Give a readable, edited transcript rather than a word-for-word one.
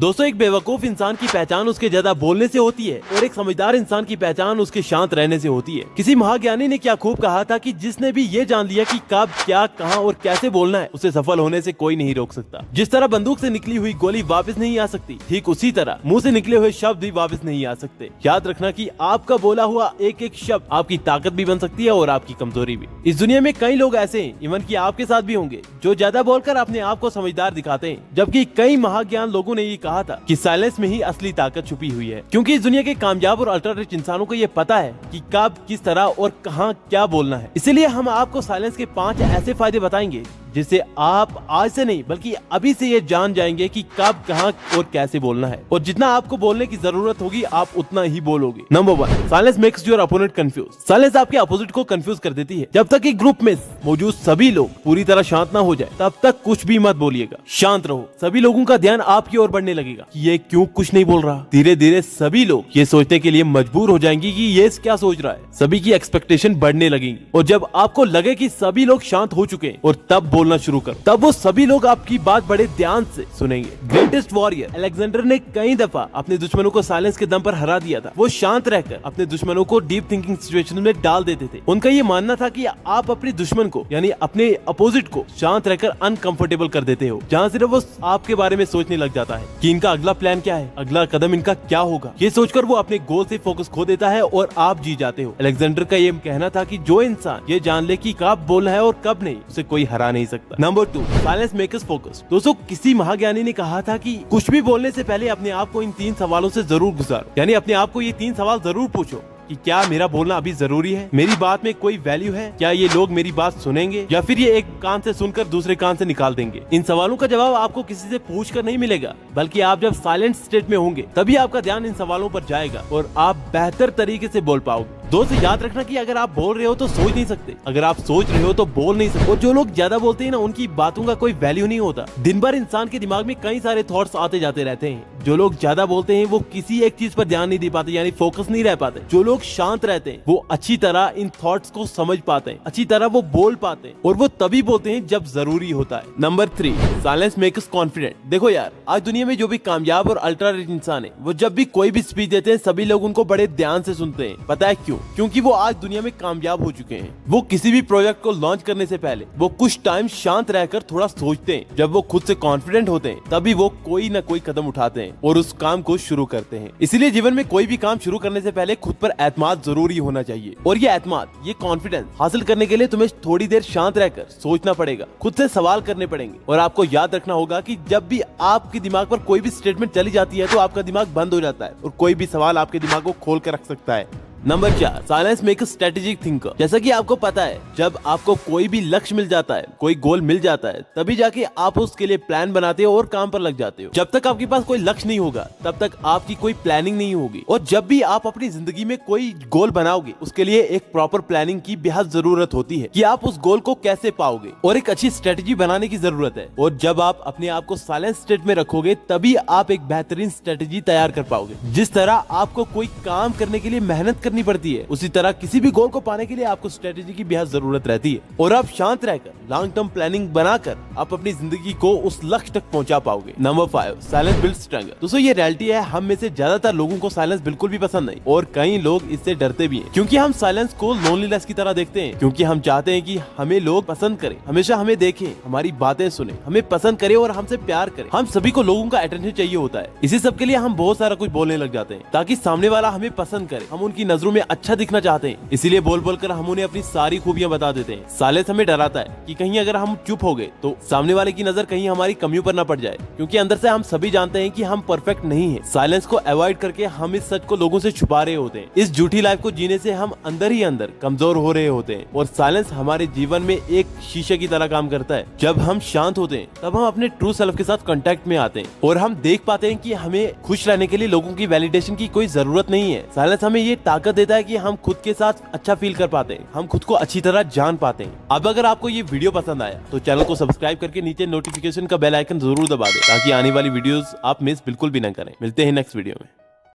दोस्तों, एक बेवकूफ इंसान की पहचान उसके ज्यादा बोलने से होती है और एक समझदार इंसान की पहचान उसके शांत रहने से होती है। किसी महाज्ञानी ने क्या खूब कहा था कि जिसने भी ये जान लिया कि कब, क्या, कहां और कैसे बोलना है, उसे सफल होने से कोई नहीं रोक सकता। जिस तरह बंदूक से निकली हुई गोली वापस नहीं आ सकती, ठीक उसी तरह मुंह से निकले हुए शब्द भी वापस नहीं आ सकते। याद रखना कि आपका बोला हुआ एक एक शब्द आपकी ताकत भी बन सकती है और आपकी कमजोरी भी। इस दुनिया में कई लोग ऐसे हैं, इवन कि आपके साथ भी होंगे, जो ज्यादा बोलकर अपने आप को समझदार दिखाते हैं, जबकि कई महाज्ञान लोगों ने ये कहा था कि साइलेंस में ही असली ताकत छुपी हुई है। क्योंकि इस दुनिया के कामयाब और अल्ट्रा रिच इंसानों को ये पता है कि कब, किस तरह और कहां क्या बोलना है। इसीलिए हम आपको साइलेंस के 5 ऐसे फायदे बताएंगे जिससे आप आज से नहीं बल्कि अभी से ये जान जाएंगे कि कब, कहां और कैसे बोलना है। और जितना आपको बोलने की जरूरत होगी आप उतना ही बोलोगे। Number 1, silence makes your opponent confuse. Silence आपके अपोजिट को कंफ्यूज कर देती है। जब तक एक ग्रुप में मौजूद सभी लोग पूरी तरह शांत ना हो जाए, तब तक कुछ भी मत बोलिएगा। शांत रहो। सभी लोगों का ध्यान आपकी ओर बढ़ने लगेगा कि ये क्यों कुछ नहीं बोल रहा। धीरे धीरे सभी लोग ये सोचने के लिए मजबूर हो जाएंगे कि ये क्या सोच रहा है। सभी की एक्सपेक्टेशन बढ़ने लगेंगी और जब आपको लगे कि सभी लोग शांत हो चुके हैं और तब बोलना शुरू करो, तब वो सभी लोग आपकी बात बड़े ध्यान से सुनेंगे। ग्रेटेस्ट वॉरियर अलेक्जेंडर ने कई दफा अपने दुश्मनों को साइलेंस के दम पर हरा दिया था। वो शांत रहकर अपने दुश्मनों को डीप थिंकिंग सिचुएशन में डाल देते थे। उनका ये मानना था कि आप अपने दुश्मन को यानी अपने अपोजिट को शांत रहकर अनकंफर्टेबल कर देते हो, जहाँ सिर्फ वो आपके बारे में सोचने लग जाता है कि इनका अगला प्लान क्या है, अगला कदम इनका क्या होगा। ये सोचकर वो अपने गोल से फोकस खो देता है और आप जीत जाते हो। अलेक्जेंडर का ये कहना था कि जो इंसान ये जान ले कि कब बोलना है और कब नहीं, उसे कोई हरा नहीं सकता। Number 2, silence makes us focus. दोस्तों, किसी महाज्ञानी ने कहा था कि कुछ भी बोलने से पहले अपने आप को इन 3 सवालों से जरूर गुजारो। यानी अपने आप को ये 3 सवाल जरूर पूछो कि क्या मेरा बोलना अभी जरूरी है, मेरी बात में कोई वैल्यू है, क्या ये लोग मेरी बात सुनेंगे या फिर ये एक कान से सुनकर दूसरे कान से निकाल देंगे। इन सवालों का जवाब आपको किसी से पूछकर नहीं मिलेगा, बल्कि आप जब साइलेंट स्टेट में होंगे तभी आपका ध्यान इन सवालों पर जाएगा और आप बेहतर तरीके से बोल पाओगे। दोस्तों, याद रखना कि अगर आप बोल रहे हो तो सोच नहीं सकते, अगर आप सोच रहे हो तो बोल नहीं सकते। और जो लोग ज्यादा बोलते हैं ना, उनकी बातों का कोई वैल्यू नहीं होता। दिन भर इंसान के दिमाग में कई सारे थॉट्स आते जाते रहते हैं। जो लोग ज्यादा बोलते हैं वो किसी एक चीज पर ध्यान नहीं दे पाते, यानी फोकस नहीं रह पाते। जो लोग शांत रहते हैं वो अच्छी तरह इन थॉट्स को समझ पाते हैं, अच्छी तरह वो बोल पाते हैं और वो तभी बोलते हैं जब जरूरी होता है। Number 3, silence makes us confident. देखो यार, आज दुनिया में जो भी कामयाब और अल्ट्रा रिच इंसान है, वो जब भी कोई भी स्पीच देते हैं सभी लोग उनको बड़े ध्यान से सुनते हैं। पता है क्यों? क्योंकि वो आज दुनिया में कामयाब हो चुके हैं। वो किसी भी प्रोजेक्ट को लॉन्च करने से पहले वो कुछ टाइम शांत रहकर थोड़ा सोचते हैं। जब वो खुद से कॉन्फिडेंट होते हैं तभी वो कोई न कोई कदम उठाते हैं और उस काम को शुरू करते हैं। इसीलिए जीवन में कोई भी काम शुरू करने से पहले खुद पर एतमाद जरूरी होना चाहिए। और ये एतमाद, ये कॉन्फिडेंस हासिल करने के लिए तुम्हें थोड़ी देर शांत रहकर सोचना पड़ेगा, खुद से सवाल करने पड़ेंगे। और आपको याद रखना होगा कि जब भी आपके दिमाग पर कोई भी स्टेटमेंट चली जाती है तो आपका दिमाग बंद हो जाता है और कोई भी सवाल आपके दिमाग को खोल कर रख सकता है। Number 4, silence makes strategic thinker. जैसा कि आपको पता है, जब आपको कोई भी लक्ष्य मिल जाता है, कोई गोल मिल जाता है, तभी जाके आप उसके लिए प्लान बनाते हो और काम पर लग जाते हो। जब तक आपके पास कोई लक्ष्य नहीं होगा तब तक आपकी कोई प्लानिंग नहीं होगी। और जब भी आप अपनी जिंदगी में कोई गोल बनाओगे, उसके लिए एक प्रॉपर प्लानिंग की बेहद जरूरत होती है कि आप उस गोल को कैसे पाओगे और एक अच्छी स्ट्रेटेजी बनाने की जरूरत है। और जब आप अपने आप को साइलेंस स्टेट में रखोगे तभी आप एक बेहतरीन स्ट्रेटेजी तैयार कर पाओगे। जिस तरह आपको कोई काम करने के लिए मेहनत करनी पड़ती है, उसी तरह किसी भी गोल को पाने के लिए आपको स्ट्रेटेजी की बेहद जरूरत रहती है। और आप शांत रहकर लॉन्ग टर्म प्लानिंग बनाकर आप अपनी जिंदगी को उस लक्ष्य तक पहुंचा पाओगे। Number 5, silence builds strength. दोस्तों, ये रियलिटी है, हम में से ज्यादातर लोगों को साइलेंस बिल्कुल भी पसंद नहीं और कई लोग इससे डरते भी हैं, क्योंकि हम साइलेंस को लोनलीनेस की तरह देखते हैं। क्योंकि हम चाहते हैं कि हमें लोग पसंद करें, हमेशा हमें देखें, हमारी बातें सुने, हमें पसंद करें और हमसे प्यार करें। हम सभी को लोगों का अटेंशन चाहिए होता है। इसी सब के लिए हम बहुत सारा कुछ बोलने लग जाते हैं ताकि सामने वाला हमें पसंद करे। हम उनकी नजरों में अच्छा दिखना चाहते हैं, इसीलिए बोल बोल कर हम उन्हें अपनी सारी खूबियां बता देते हैं। साइलेंस हमें डराता है कि कहीं अगर हम चुप हो गए तो सामने वाले की नजर कहीं हमारी कमियों पर न पड़ जाए, क्योंकि अंदर से हम सभी जानते हैं कि हम परफेक्ट नहीं है। साइलेंस को अवॉइड करके हम इस सच को लोगों से छुपा रहे होते हैं। इस झूठी लाइफ को जीने से हम अंदर ही अंदर कमजोर हो रहे होते हैं। और साइलेंस हमारे जीवन में एक शीशे की तरह काम करता है। जब हम शांत होते हैं तब हम अपने ट्रू सेल्फ के साथ कांटेक्ट में आते हैं और हम देख पाते हैं कि हमें खुश रहने के लिए लोगों की वैलिडेशन की कोई जरूरत नहीं है। साइलेंस हमें ये ताकत देता है कि हम खुद के साथ अच्छा फील कर पाते हैं, हम खुद को अच्छी तरह जान पाते हैं। अब अगर आपको ये वीडियो पसंद आया तो चैनल को सब्सक्राइब करके नीचे नोटिफिकेशन का बेल आइकन जरूर दबा दें ताकि आने वाली वीडियोस आप मिस बिल्कुल भी ना करें। मिलते हैं नेक्स्ट वीडियो में।